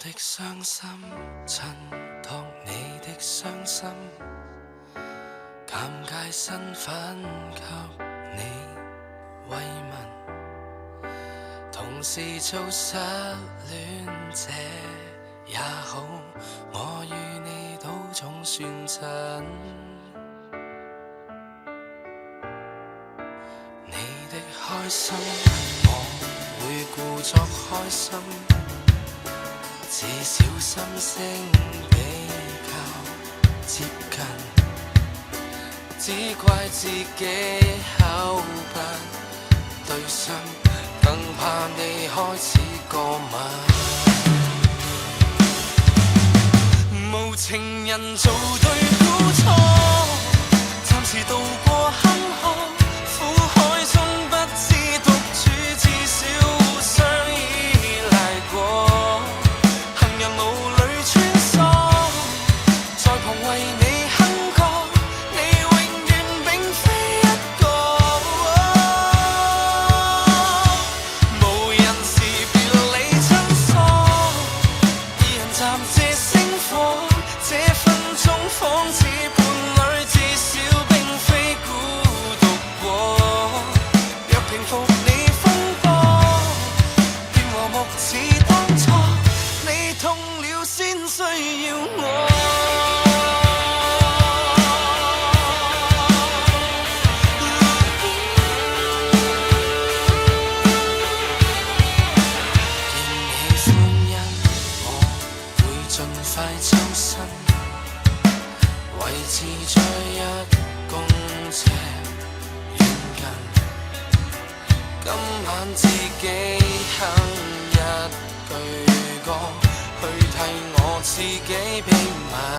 的傷心，襯托你的傷心，尷尬身份給你慰問，同時做失戀者也好，我與你都總算真。你的開心，我會故作開心，至少心聲比較接近，只怪自己口不對心，更怕你開始過敏。無情人做對估錯，暫時渡過坎坷，苦海中不知獨處，至少互相依賴過。行人路裏穿梭，在旁為你哼歌，你永遠並非一個。無人時別理親疏，二人暫借星火，這分鐘仿似伴侶，至少並非孤獨過。若平復你風波，便和睦似當初，你痛了先需要我。見你歡欣，我會盡快抽身，維持在1公尺遠近。今晚自己哼一句歌，去替我自己秘密。